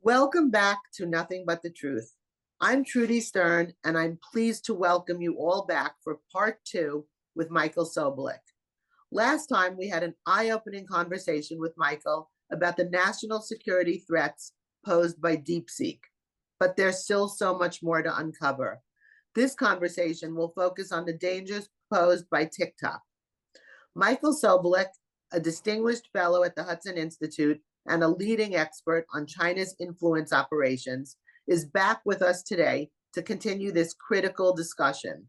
Welcome back to Nothing But the Truth. I'm Trudy Stern, and I'm pleased to welcome you all back for part two with Michael Sobolik. Last time, we had an eye opening conversation with Michael about the national security threats posed by DeepSeek, but there's still so much more to uncover. This conversation will focus on the dangers posed by TikTok. Michael Sobolik, a distinguished fellow at the Hudson Institute and a leading expert on China's influence operations, is back with us today to continue this critical discussion.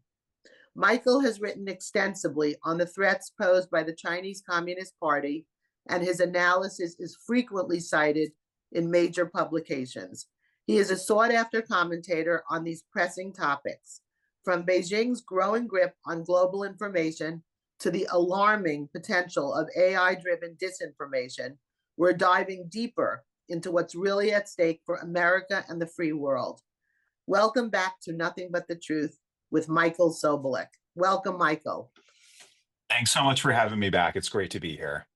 Michael has written extensively on the threats posed by the Chinese Communist Party, and his analysis is frequently cited in major publications. He is a sought after commentator on these pressing topics, from Beijing's growing grip on global information to the alarming potential of AI driven disinformation. We're diving deeper into what's really at stake for America and the free world. Welcome back to Nothing But the Truth with Michael Sobolik. Welcome, Michael. Thanks so much for having me back. It's great to be here.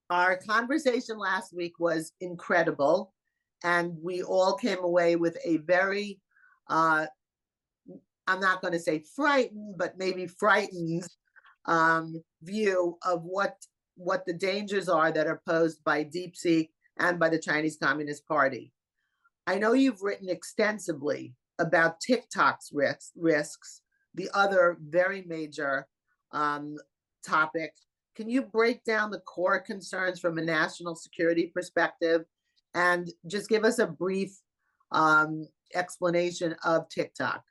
Our conversation last week was incredible, and we all came away with a very, I'm not going to say frightened, but maybe frightened view of what the dangers are that are posed by DeepSeek and by the Chinese Communist Party. I know you've written extensively about TikTok's risks, the other very major topic. Can you break down the core concerns from a national security perspective and just give us a brief explanation of TikTok?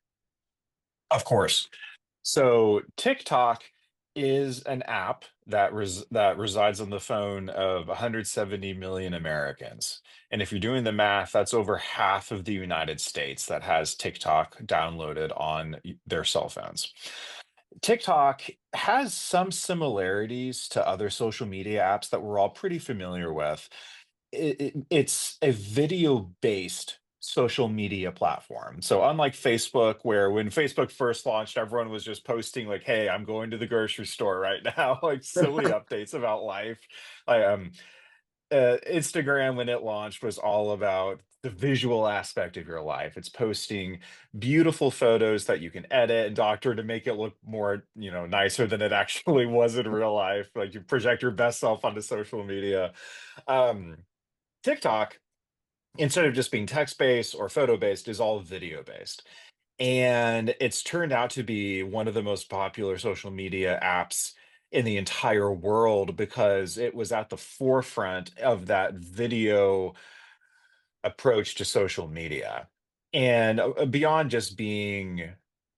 Of course. So TikTok is an app that resides on the phone of 170 million Americans. And if you're doing the math, that's over half of the United States that has TikTok downloaded on their cell phones. TikTok has some similarities to other social media apps that we're all pretty familiar with. It's a video based social media platform. So, unlike Facebook, where when Facebook first launched, everyone was just posting, like, hey, I'm going to the grocery store right now, like silly updates about life. Like, Instagram, when it launched, was all about the visual aspect of your life. It's posting beautiful photos that you can edit and doctor to make it look more, nicer than it actually was in real life. Like you project your best self onto social media. Um, TikTok, instead of just being text based or photo based, is all video based. And it's turned out to be one of the most popular social media apps in the entire world because it was at the forefront of that video approach to social media. And beyond just being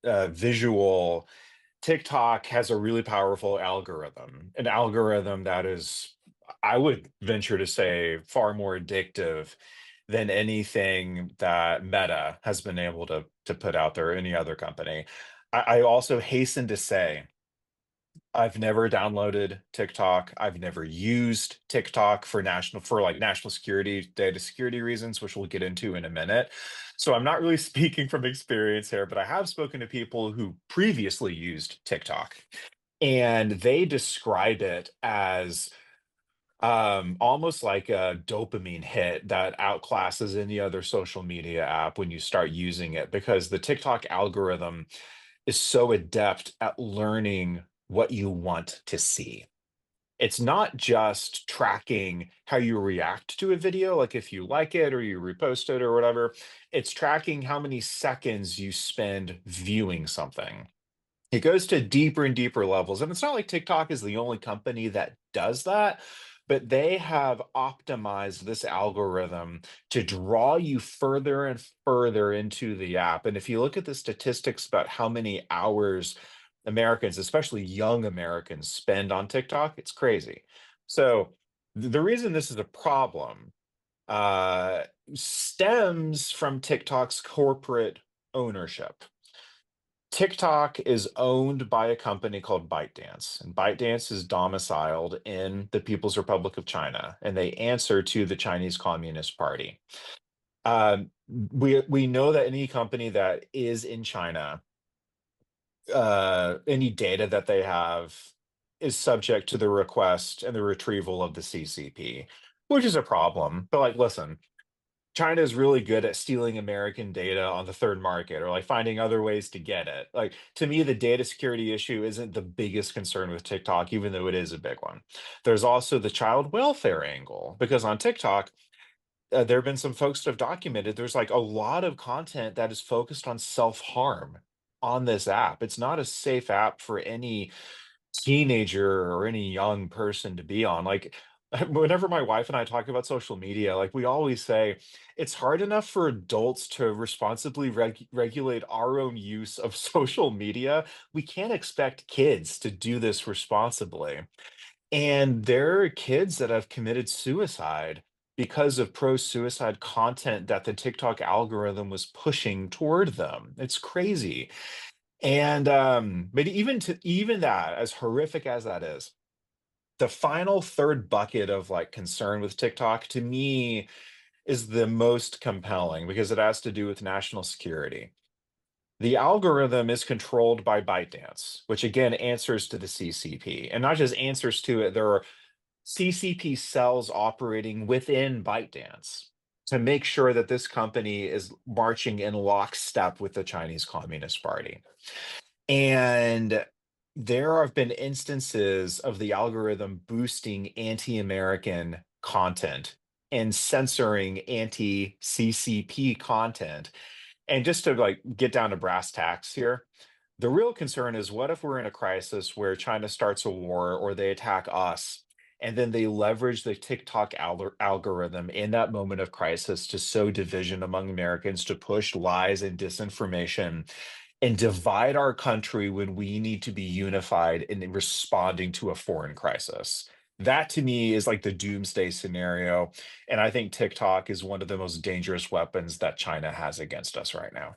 visual, TikTok has a really powerful algorithm, an algorithm that is, I would venture to say, far more addictive than anything that Meta has been able to put out there, or any other company. I also hasten to say I've never downloaded TikTok. I've never used TikTok for like national security, data security reasons, which we'll get into in a minute. So I'm not really speaking from experience here, but I have spoken to people who previously used TikTok, and they describe it as almost like a dopamine hit that outclasses any other social media app when you start using it, because the TikTok algorithm is so adept at learning what you want to see. It's not just tracking how you react to a video, like if you like it or you repost it or whatever. It's tracking how many seconds you spend viewing something. It goes to deeper and deeper levels. And it's not like TikTok is the only company that does that, but they have optimized this algorithm to draw you further and further into the app. And if you look at the statistics about how many hours Americans, especially young Americans, spend on TikTok, it's crazy. So the reason this is a problem uh, stems from TikTok's corporate ownership. TikTok is owned by a company called ByteDance, and ByteDance is domiciled in the People's Republic of China, and they answer to the Chinese Communist Party. We know that any company that is in China, any data that they have is subject to the request and the retrieval of the CCP, which is a problem. But like, listen, China is really good at stealing American data on the third market or like finding other ways to get it. Like to me, the data security issue isn't the biggest concern with TikTok, even though it is a big one. There's also the child welfare angle because on TikTok, there have been some folks that have documented there's like a lot of content that is focused on self-harm on this app. It's not a safe app for any teenager or any young person to be on. Like, whenever my wife and I talk about social media, like we always say, it's hard enough for adults to responsibly regulate our own use of social media. We can't expect kids to do this responsibly. And there are kids that have committed suicide because of pro-suicide content that the TikTok algorithm was pushing toward them. It's crazy. And but even that, as horrific as that is, the final third bucket of like concern with TikTok to me is the most compelling because it has to do with national security. The algorithm is controlled by ByteDance, which again answers to the CCP, and not just answers to it. There are CCP cells operating within ByteDance to make sure that this company is marching in lockstep with the Chinese Communist Party. And there have been instances of the algorithm boosting anti-American content and censoring anti-CCP content. And just to like get down to brass tacks here, the real concern is what if we're in a crisis where China starts a war or they attack us, and then they leverage the TikTok algorithm in that moment of crisis to sow division among Americans, to push lies and disinformation and divide our country when we need to be unified in responding to a foreign crisis. That to me is like the doomsday scenario. And I think TikTok is one of the most dangerous weapons that China has against us right now.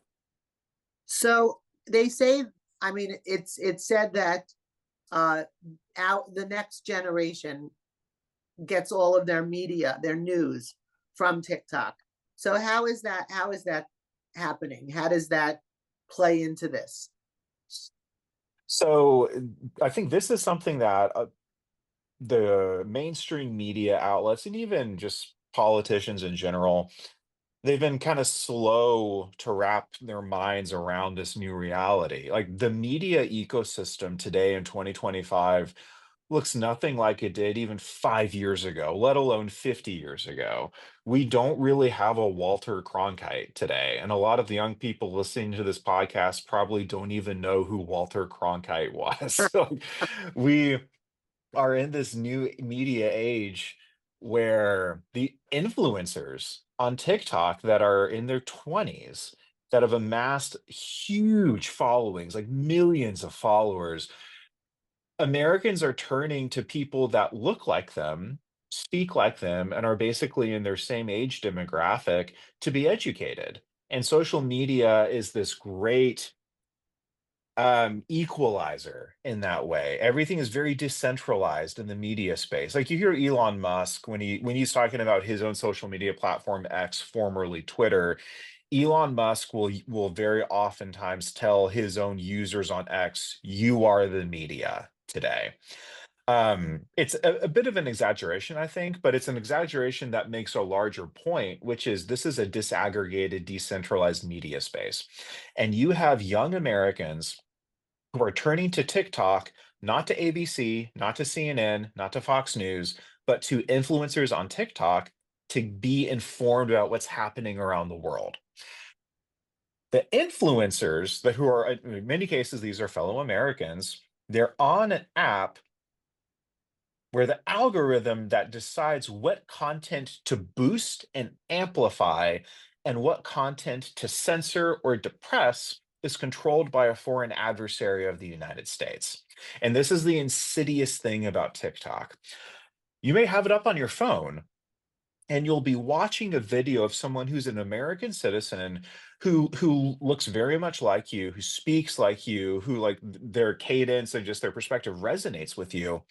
So they say, I mean, it's said that uh out the next generation gets all of their media, their news from TikTok. So how is that happening? How does that play into this? So I think this is something that the mainstream media outlets and even just politicians in general, they've been kind of slow to wrap their minds around this new reality. Like the media ecosystem today in 2025 looks nothing like it did even 5 years ago, let alone 50 years ago. We don't really have a Walter Cronkite today. And a lot of the young people listening to this podcast probably don't even know who Walter Cronkite was. So we are in this new media age where the influencers on TikTok that are in their 20s that have amassed huge followings, like millions of followers, Americans are turning to people that look like them, speak like them, and are basically in their same age demographic to be educated. And social media is this great equalizer in that way. Everything is very decentralized in the media space. Like you hear Elon Musk when he's talking about his own social media platform X, formerly Twitter. Elon Musk will very oftentimes tell his own users on X, "You are the media today." It's a bit of an exaggeration, I think, but it's an exaggeration that makes a larger point, which is this is a disaggregated, decentralized media space. And you have young Americans who are turning to TikTok, not to ABC, not to CNN, not to Fox News, but to influencers on TikTok to be informed about what's happening around the world. The influencers that who are in many cases these are fellow Americans, they're on an app where the algorithm that decides what content to boost and amplify and what content to censor or depress is controlled by a foreign adversary of the United States. And this is the insidious thing about TikTok. You may have it up on your phone and you'll be watching a video of someone who's an American citizen who looks very much like you, who speaks like you, who like their cadence and just their perspective resonates with you,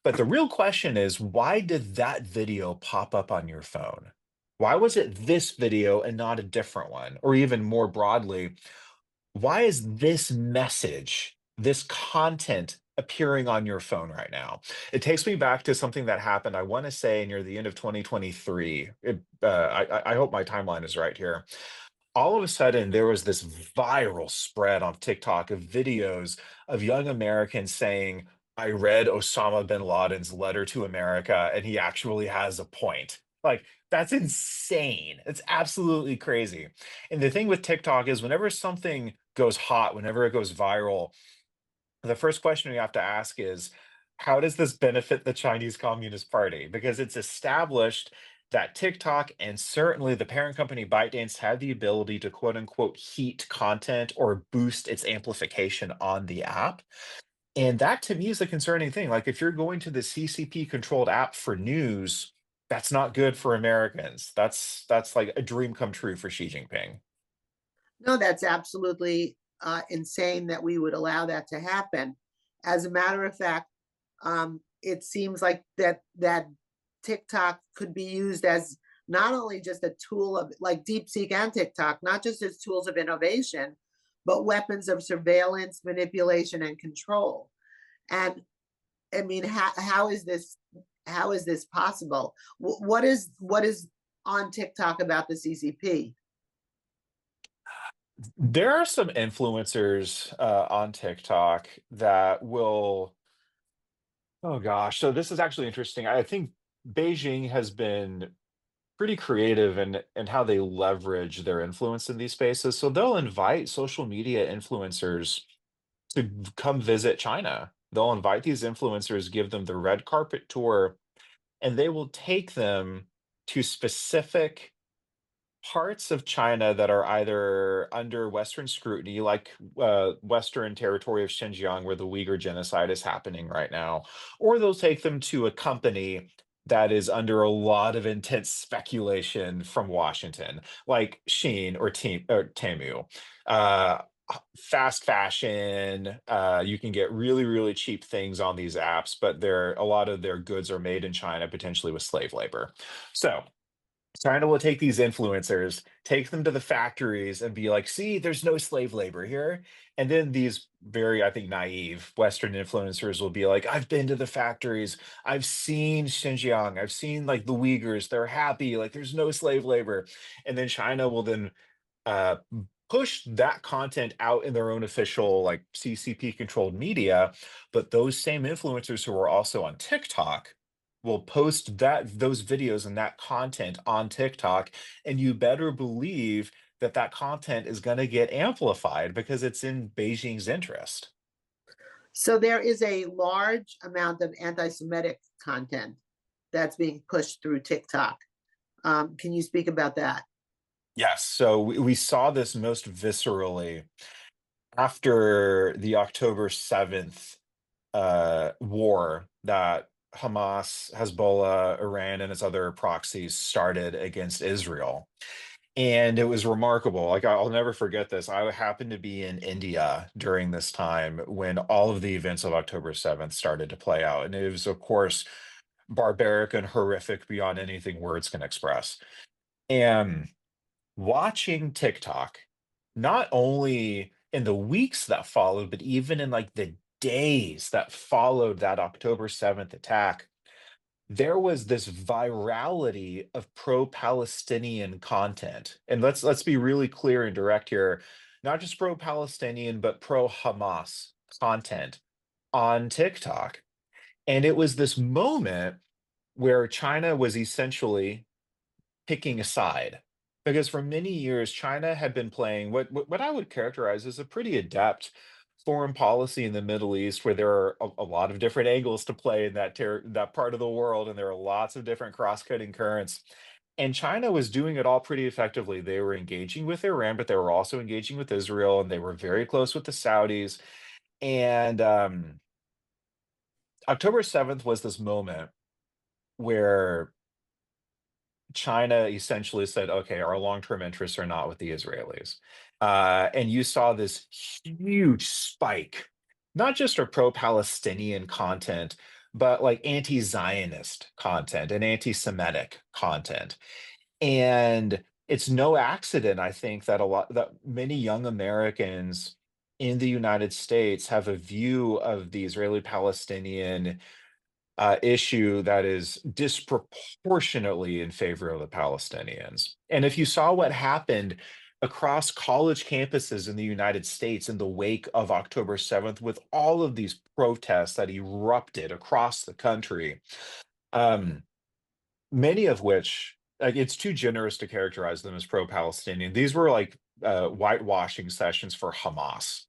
but the real question is, why did that video pop up on your phone? Why was it this video and not a different one? Or even more broadly, why is this message, this content appearing on your phone right now. It takes me back to something that happened, I want to say, near the end of 2023. I hope my timeline is right here. All of a sudden, there was this viral spread on TikTok of videos of young Americans saying, I read Osama bin Laden's letter to America, and he actually has a point. Like, that's insane. It's absolutely crazy. And the thing with TikTok is, whenever something goes hot, whenever it goes viral, the first question we have to ask is, how does this benefit the Chinese Communist Party? Because it's established that TikTok and certainly the parent company ByteDance have the ability to quote unquote heat content or boost its amplification on the app. And that to me is a concerning thing. Like if you're going to the CCP controlled app for news, that's not good for Americans. That's like a dream come true for Xi Jinping. No, that's absolutely insane that we would allow that to happen. As a matter of fact, it seems like that TikTok could be used as not only just a tool of like DeepSeek and TikTok, not just as tools of innovation, but weapons of surveillance, manipulation, and control. And I mean, how is this possible? What is on TikTok about the CCP? There are some influencers on TikTok that will, oh gosh, so this is actually interesting. I think Beijing has been pretty creative in how they leverage their influence in these spaces. So they'll invite social media influencers to come visit China. They'll invite these influencers, give them the red carpet tour, and they will take them to specific parts of China that are either under Western scrutiny, like Western territory of Xinjiang, where the Uyghur genocide is happening right now, or they'll take them to a company that is under a lot of intense speculation from Washington, like Shein or Temu. Uh, Fast fashion, you can get really, really cheap things on these apps, but a lot of their goods are made in China, potentially with slave labor. So China will take these influencers, take them to the factories, and be like, "See, there's no slave labor here." And then these very, I think, naive Western influencers will be like, "I've been to the factories. I've seen Xinjiang. I've seen like the Uyghurs. They're happy. Like there's no slave labor." And then China will then uh, push that content out in their own official like CCP controlled media, but those same influencers who are also on TikTok will post those videos and that content on TikTok, and you better believe that that content is going to get amplified because it's in Beijing's interest. So there is a large amount of anti-Semitic content that's being pushed through TikTok. Can you speak about that? Yes, so we saw this most viscerally after the October 7th war that Hamas, Hezbollah, Iran, and its other proxies started against Israel. And it was remarkable. Like, I'll never forget this. I happened to be in India during this time when all of the events of October 7th started to play out. And it was, of course, barbaric and horrific beyond anything words can express. And watching TikTok, not only in the weeks that followed, but even in like the days that followed that October 7th attack, there was this virality of pro-Palestinian content. And let's be really clear and direct here, not just pro-Palestinian, but pro-Hamas content on TikTok. And it was this moment where China was essentially picking a side. Because for many years, China had been playing what I would characterize as a pretty adept foreign policy in the Middle East, where there are a lot of different angles to play in that part of the world, and there are lots of different cross-cutting currents. And China was doing it all pretty effectively. They were engaging with Iran, but they were also engaging with Israel, and they were very close with the Saudis. And October 7th was this moment where China essentially said, okay, our long-term interests are not with the Israelis. And you saw this huge spike, not just of pro-Palestinian content, but like anti-Zionist content and anti-Semitic content. And it's no accident, I think, that many young Americans in the United States have a view of the Israeli-Palestinian issue that is disproportionately in favor of the Palestinians. And if you saw what happened across college campuses in the United States in the wake of October 7th, with all of these protests that erupted across the country, um, many of which, like, it's too generous to characterize them as pro-Palestinian. These were like whitewashing sessions for Hamas.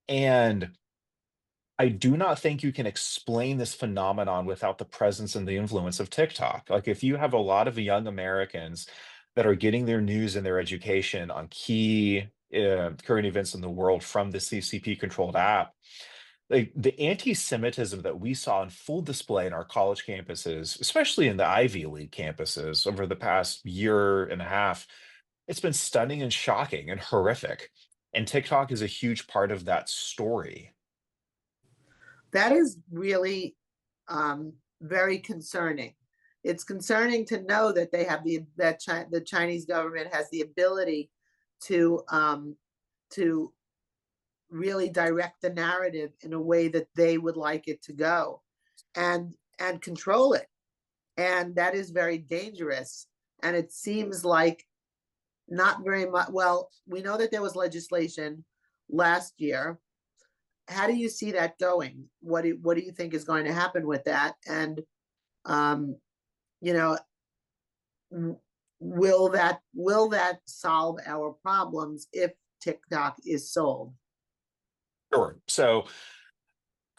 And I do not think you can explain this phenomenon without the presence and the influence of TikTok. Like, if you have a lot of young Americans that are getting their news and their education on key current events in the world from the CCP controlled app, like the anti-Semitism that we saw in full display in our college campuses, especially in the Ivy League campuses over the past year and a half, it's been stunning and shocking and horrific. And TikTok is a huge part of that story. That is really very concerning. It's concerning to know that they have the Chinese government has the ability to to really direct the narrative in a way that they would like it to go, and control it. And that is very dangerous. And it seems like not very much. Well, we know that there was legislation last year. How do you see that going? What do you think is going to happen with that? And um, you know, will that solve our problems if TikTok is sold? Sure. So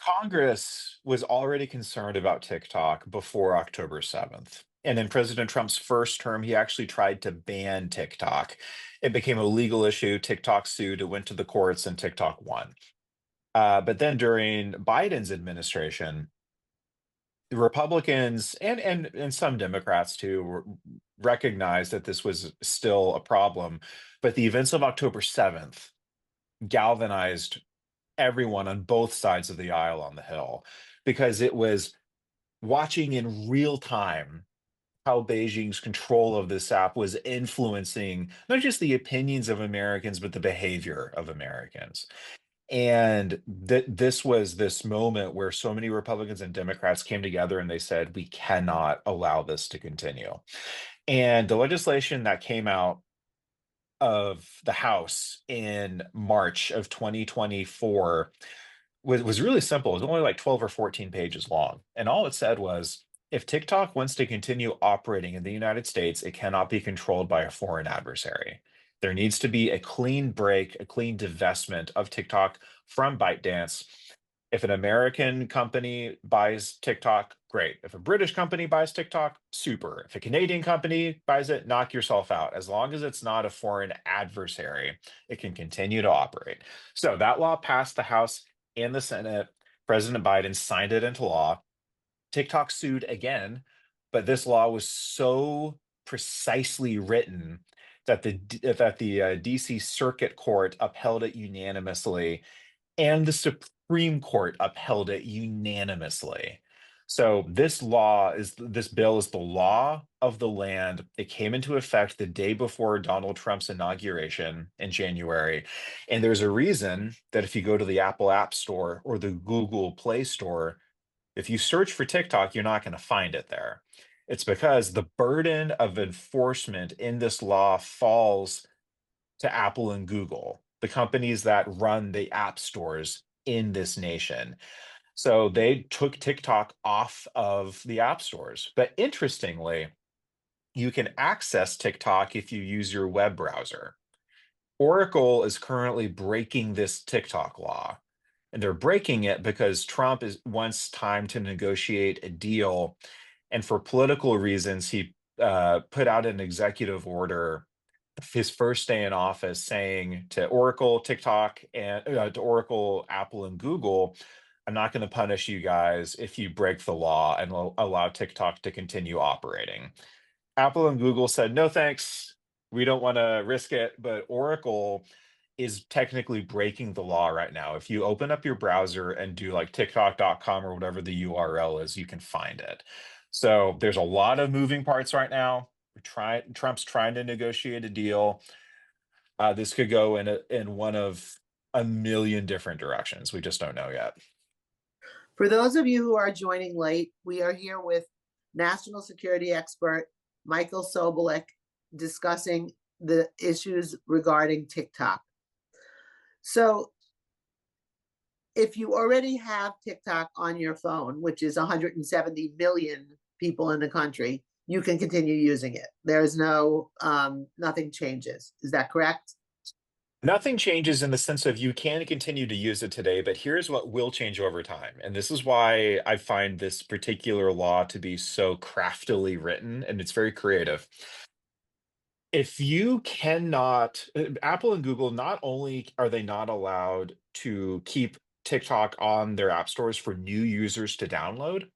Congress was already concerned about TikTok before October 7th. And in President Trump's first term, he actually tried to ban TikTok. It became a legal issue. TikTok sued, it went to the courts, and TikTok won. But then during Biden's administration, the Republicans and some Democrats too recognized that this was still a problem. But the events of October 7th galvanized everyone on both sides of the aisle on the Hill, because it was watching in real time how Beijing's control of this app was influencing not just the opinions of Americans, but the behavior of Americans. And this was this moment where so many Republicans and Democrats came together and they said, we cannot allow this to continue. And the legislation that came out of the House in March of 2024 was really simple. It was only like 12 or 14 pages long. And all it said was, if TikTok wants to continue operating in the United States, it cannot be controlled by a foreign adversary. There needs to be a clean break, a clean divestment of TikTok from ByteDance. If an American company buys TikTok, great. If a British company buys TikTok, super. If a Canadian company buys it, knock yourself out. As long as it's not a foreign adversary, it can continue to operate. So that law passed the House and the Senate. President Biden signed it into law. TikTok sued again, but this law was so precisely written that the DC Circuit Court upheld it unanimously, and the Supreme Court upheld it unanimously. So this bill is the law of the land. It came into effect the day before Donald Trump's inauguration in January. And there's a reason that if you go to the Apple App Store or the Google Play Store, if you search for TikTok, you're not going to find it there. It's because the burden of enforcement in this law falls to Apple and Google, the companies that run the app stores in this nation. So they took TikTok off of the app stores. But interestingly, you can access TikTok if you use your web browser. Oracle is currently breaking this TikTok law. And they're breaking it because Trump wants time to negotiate a deal. And for political reasons, he put out an executive order his first day in office saying to Oracle, TikTok, and to Oracle, Apple, and Google, I'm not going to punish you guys if you break the law and allow TikTok to continue operating. Apple and Google said, no, thanks. We don't want to risk it. But Oracle is technically breaking the law right now. If you open up your browser and do like TikTok.com or whatever the URL is, you can find it. So there's a lot of moving parts right now. Trump's trying to negotiate a deal. This could go in one of a million different directions. We just don't know yet. For those of you who are joining late, we are here with national security expert Michael Sobolik discussing the issues regarding TikTok. So, if you already have TikTok on your phone, which is 170 million people in the country, you can continue using it. There's nothing changes. Is that correct? Nothing changes in the sense of you can continue to use it today, but here's what will change over time. And this is why I find this particular law to be so craftily written, and it's very creative. If you cannot, Apple and Google, not only are they not allowed to keep TikTok on their app stores for new users to download,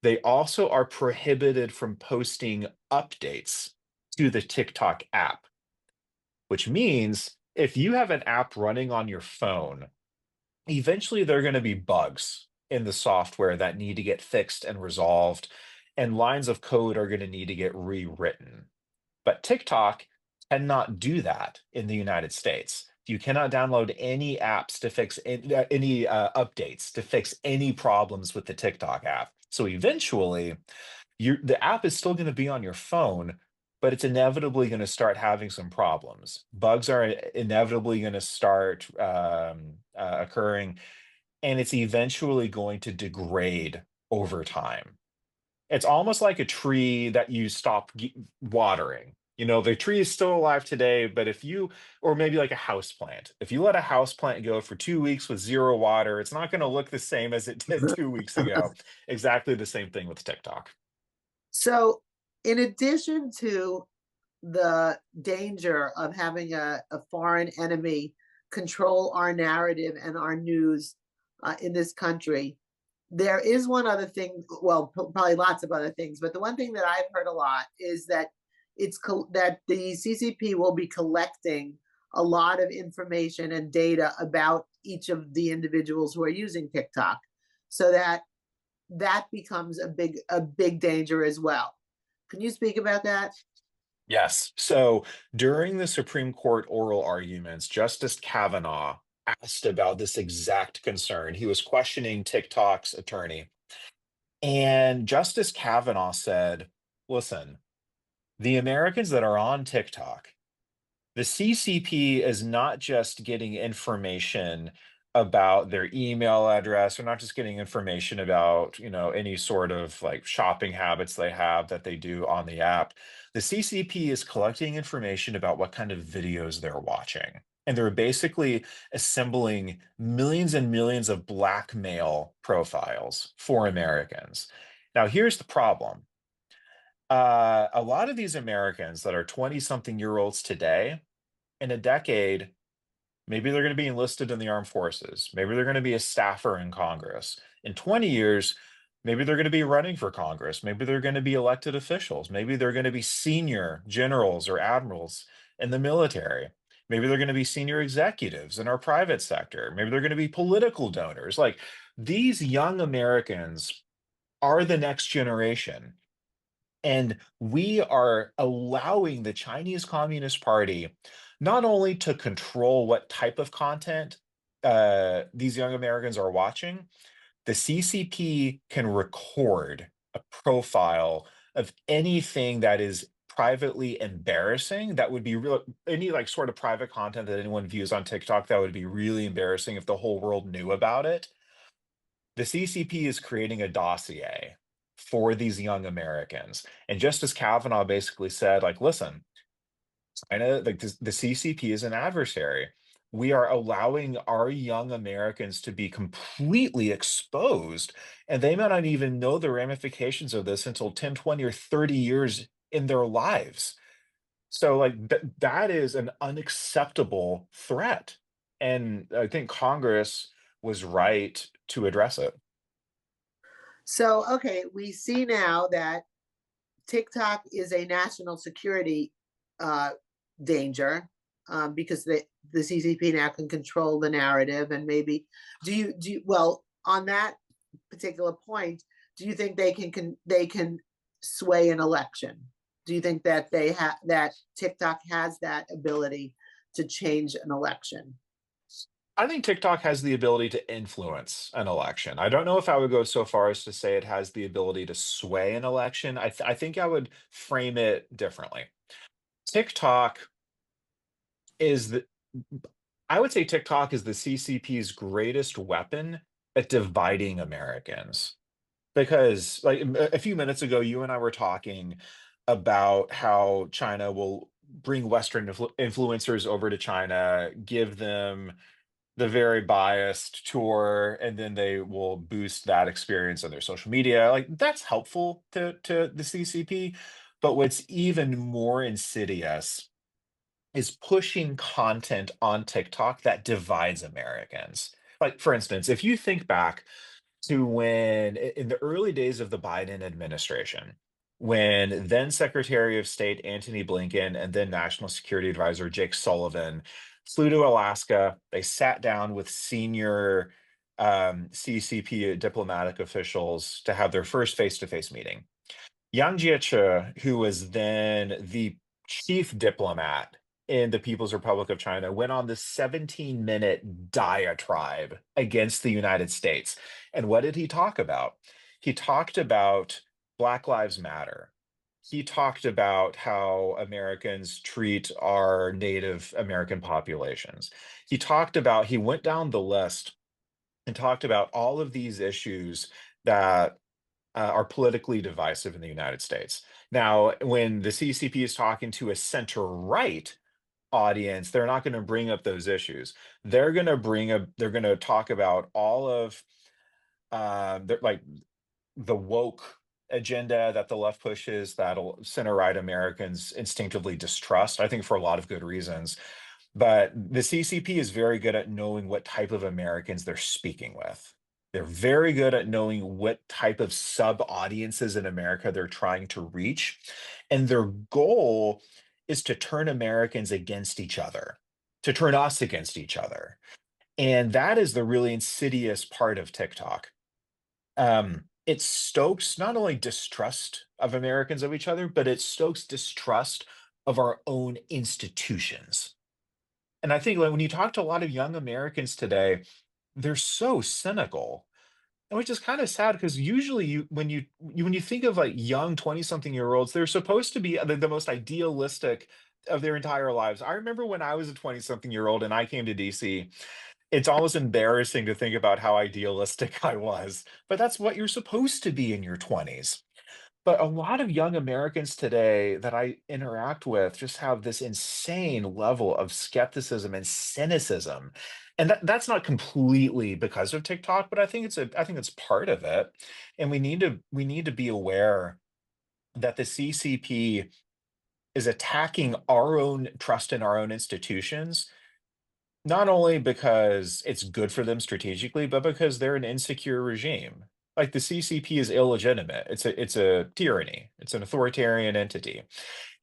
they also are prohibited from posting updates to the TikTok app, which means if you have an app running on your phone, eventually there are going to be bugs in the software that need to get fixed and resolved, and lines of code are going to need to get rewritten. But TikTok cannot do that in the United States. You cannot download any apps to fix any updates to fix any problems with the TikTok app. So eventually, the app is still going to be on your phone, but it's inevitably going to start having some problems. Bugs are inevitably going to start occurring, and it's eventually going to degrade over time. It's almost like a tree that you stop watering. You know, the tree is still alive today, but if you, or maybe like a house plant, if you let a house plant go for 2 weeks with zero water, it's not going to look the same as it did 2 weeks ago. Exactly the same thing with TikTok. So, in addition to the danger of having a foreign enemy control our narrative and our news in this country, there is one other thing. Well, probably lots of other things, but the one thing that I've heard a lot is that that the CCP will be collecting a lot of information and data about each of the individuals who are using TikTok, so that becomes a big danger as well. Can you speak about that? Yes. So during the Supreme Court oral arguments, Justice Kavanaugh asked about this exact concern. He was questioning TikTok's attorney. And Justice Kavanaugh said, listen, the Americans that are on TikTok, the CCP is not just getting information about their email address. They're not just getting information about, any sort of like shopping habits they have that they do on the app. The CCP is collecting information about what kind of videos they're watching. And they're basically assembling millions and millions of blackmail profiles for Americans. Now, here's the problem. A lot of these Americans that are 20 something year olds today, in a decade, maybe they're going to be enlisted in the armed forces. Maybe they're going to be a staffer in Congress. In 20 years, maybe they're going to be running for Congress. Maybe they're going to be elected officials. Maybe they're going to be senior generals or admirals in the military. Maybe they're going to be senior executives in our private sector. Maybe they're going to be political donors. Like these young Americans are the next generation. And we are allowing the Chinese Communist Party not only to control what type of content these young Americans are watching, the CCP can record a profile of anything that is privately embarrassing. That would be real, any like sort of private content that anyone views on TikTok that would be really embarrassing if the whole world knew about it. The CCP is creating a dossier for these young Americans. And Justice Kavanaugh basically said, like, listen, China, like the CCP is an adversary. We are allowing our young Americans to be completely exposed, and they may not even know the ramifications of this until 10, 20, or 30 years in their lives. So, like, that is an unacceptable threat. And I think Congress was right to address it. So, okay, we see now that TikTok is a national security uh, danger, because the CCP now can control the narrative, and maybe well, on that particular point, do you think they can sway an election? Do you think that that TikTok has that ability to change an election? I think TikTok has the ability to influence an election. I don't know if I would go so far as to say it has the ability to sway an election. I think I would frame it differently. TikTok is the I would say TikTok is the CCP's greatest weapon at dividing Americans. Because, like, a few minutes ago, you and I were talking about how China will bring Western influencers over to China, give them the very biased tour, and then they will boost that experience on their social media. Like, that's helpful to the CCP. But what's even more insidious is pushing content on TikTok that divides Americans. Like, for instance, if you think back to when in the early days of the Biden administration, when then Secretary of State Antony Blinken and then National Security Advisor Jake Sullivan flew to Alaska. They sat down with senior CCP diplomatic officials to have their first face-to-face meeting. Yang Jiechi, who was then the chief diplomat in the People's Republic of China, went on this 17-minute diatribe against the United States. And what did he talk about? He talked about Black Lives Matter. He talked about how Americans treat our Native American populations. He went down the list and talked about all of these issues that are politically divisive in the United States. Now, when the CCP is talking to a center right audience, they're not going to bring up those issues. They're going to talk about all of like the woke agenda that the left pushes that'll center right Americans instinctively distrust, I think for a lot of good reasons. But the CCP is very good at knowing what type of Americans they're speaking with. They're very good at knowing what type of sub audiences in America they're trying to reach. And their goal is to turn Americans against each other, to turn us against each other. And that is the really insidious part of TikTok. It stokes not only distrust of Americans of each other, but it stokes distrust of our own institutions. And I think, like, when you talk to a lot of young Americans today, they're so cynical, and which is kind of sad because usually when you think of like young 20-something-year-olds, they're supposed to be the most idealistic of their entire lives. I remember when I was a 20-something-year-old and I came to DC, it's almost embarrassing to think about how idealistic I was, but that's what you're supposed to be in your 20s. But a lot of young Americans today that I interact with just have this insane level of skepticism and cynicism. And that's not completely because of TikTok, but I think it's part of it. And we need to be aware that the CCP is attacking our own trust in our own institutions, not only because it's good for them strategically, but because they're an insecure regime. Like, the CCP is illegitimate. It's a tyranny. It's an authoritarian entity.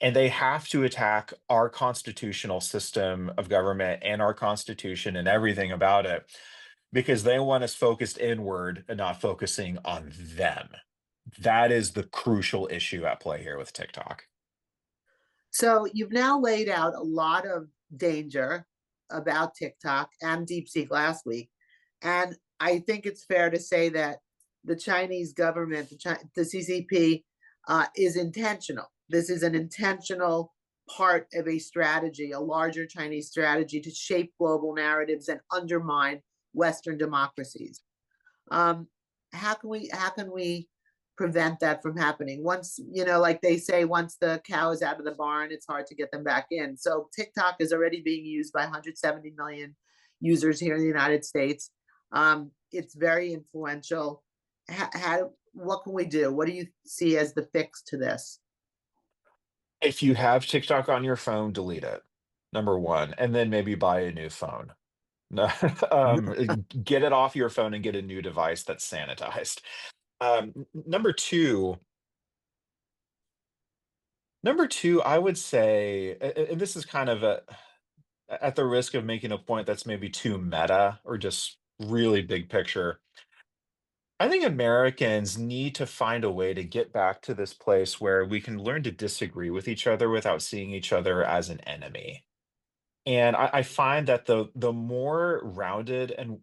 And they have to attack our constitutional system of government and our constitution and everything about it because they want us focused inward and not focusing on them. That is the crucial issue at play here with TikTok. So you've now laid out a lot of danger about TikTok and DeepSeek last week. And I think it's fair to say that the Chinese government, the CCP, is intentional. This is an intentional part of a strategy, a larger Chinese strategy to shape global narratives and undermine Western democracies. Um, how can we prevent that from happening? Once, like they say, once the cow is out of the barn, it's hard to get them back in. So TikTok is already being used by 170 million users here in the United States. It's very influential. What can we do? What do you see as the fix to this? If you have TikTok on your phone, delete it. Number one, and then maybe buy a new phone. No, get it off your phone and get a new device that's sanitized. Number two, I would say, and this is kind of at the risk of making a point that's maybe too meta or just really big picture. I think Americans need to find a way to get back to this place where we can learn to disagree with each other without seeing each other as an enemy. And I find that the more rounded and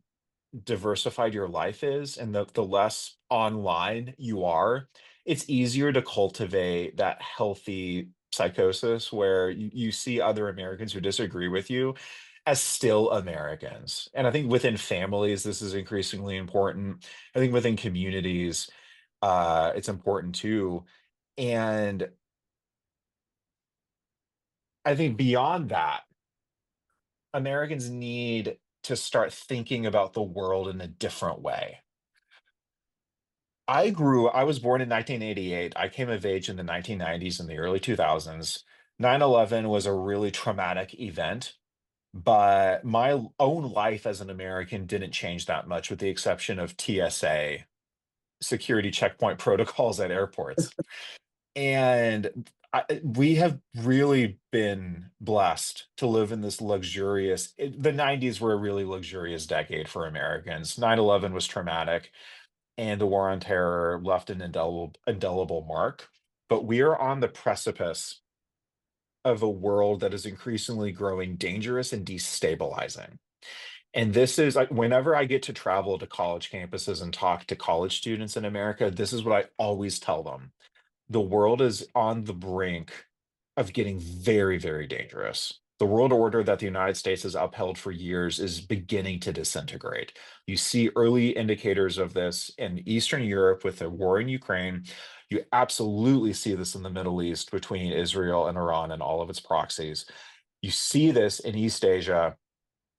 diversified your life is and the less online you are, it's easier to cultivate that healthy psychosis where you see other Americans who disagree with you as still Americans. And I think within families, this is increasingly important. I think within communities, it's important too. And I think beyond that, Americans need to start thinking about the world in a different way. I was born in 1988. I came of age in the 1990s and the early 2000s. 9/11 was a really traumatic event, but own life as an American didn't change that much with the exception of TSA, security checkpoint protocols at airports. And we have really been blessed to live in this the 90s were a really luxurious decade for Americans. 9/11 was traumatic and the war on terror left an indelible mark. But we are on the precipice of a world that is increasingly growing dangerous and destabilizing. And this is like whenever I get to travel to college campuses and talk to college students in America, this is what I always tell them: the world is on the brink of getting very, very dangerous. The world order that the United States has upheld for years is beginning to disintegrate. You see early indicators of this in Eastern Europe with the war in Ukraine. You absolutely see this in the Middle East between Israel and Iran and all of its proxies. You see this in East Asia,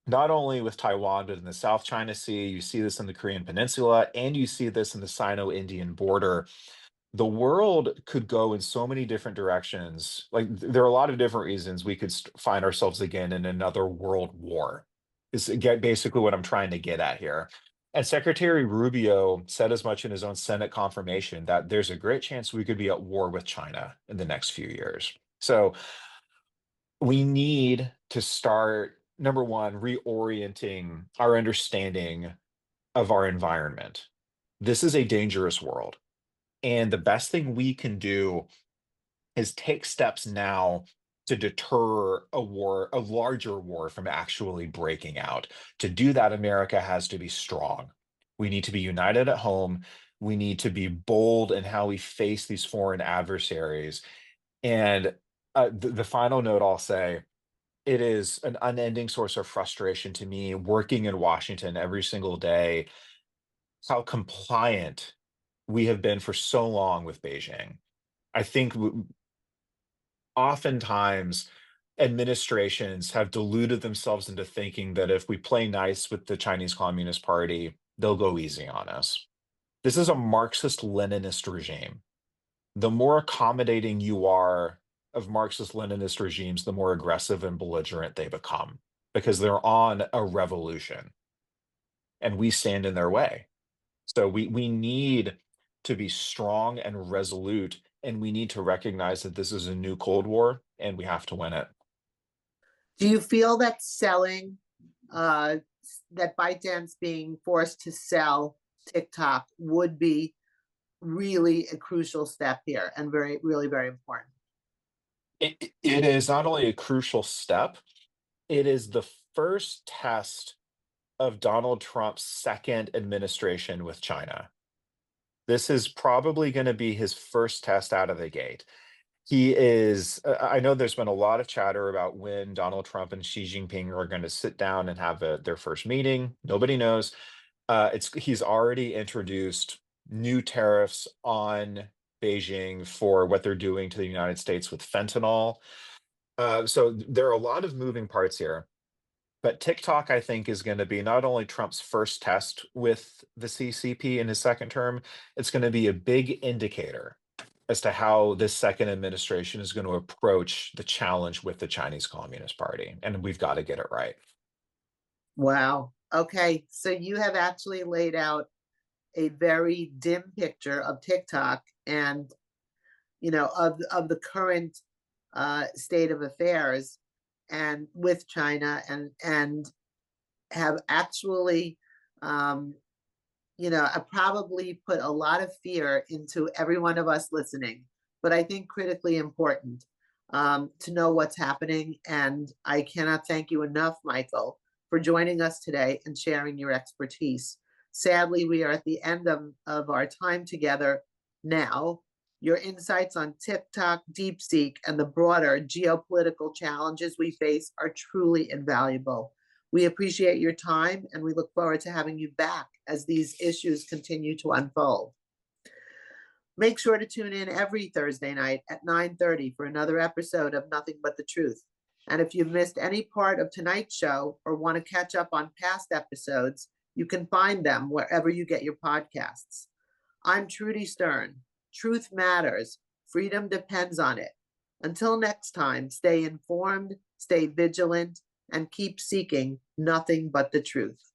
not only with Taiwan, but in the South China Sea. You see this in the Korean Peninsula, and you see this in the Sino Indian border. The world could go in so many different directions. Like there are a lot of different reasons we could find ourselves again in another world war. Is get basically what I'm trying to get at here. And Secretary Rubio said as much in his own Senate confirmation that there's a great chance we could be at war with China in the next few years. So we need to start, number one, reorienting our understanding of our environment. This is a dangerous world. And the best thing we can do is take steps now to deter a larger war from actually breaking out. To do that, America has to be strong. We need to be united at home. We need to be bold in how we face these foreign adversaries. And the final note I'll say, it is an unending source of frustration to me working in Washington every single day, how compliant we have been for so long with Beijing. I think oftentimes administrations have deluded themselves into thinking that if we play nice with the Chinese Communist Party, they'll go easy on us. This is a Marxist Leninist regime. The more accommodating you are of Marxist Leninist regimes, the more aggressive and belligerent they become because they're on a revolution and we stand in their way. So we need to be strong and resolute, and we need to recognize that this is a new Cold War, and we have to win it. Do you feel that that ByteDance being forced to sell TikTok would be really a crucial step here and really very important? It is not only a crucial step, it is the first test of Donald Trump's second administration with China. This is probably going to be his first test out of the gate. I know there's been a lot of chatter about when Donald Trump and Xi Jinping are going to sit down and have their first meeting. Nobody knows. He's already introduced new tariffs on Beijing for what they're doing to the United States with fentanyl. So there are a lot of moving parts here. But TikTok, I think, is going to be not only Trump's first test with the CCP in his second term, it's going to be a big indicator as to how this second administration is going to approach the challenge with the Chinese Communist Party. And we've got to get it right. Wow. Okay. So you have actually laid out a very dim picture of TikTok and of the current state of affairs and with China and have actually I probably put a lot of fear into every one of us listening, but I think critically important. to know what's happening. And I cannot thank you enough, Michael, for joining us today and sharing your expertise. Sadly, we are at the end of our time together now. Your insights on TikTok, DeepSeek, and the broader geopolitical challenges we face are truly invaluable. We appreciate your time and we look forward to having you back as these issues continue to unfold. Make sure to tune in every Thursday night at 9:30 for another episode of Nothing But the Truth. And if you've missed any part of tonight's show or want to catch up on past episodes, you can find them wherever you get your podcasts. I'm Trudy Stern. Truth matters. Freedom depends on it. Until next time, stay informed, stay vigilant, and keep seeking nothing but the truth.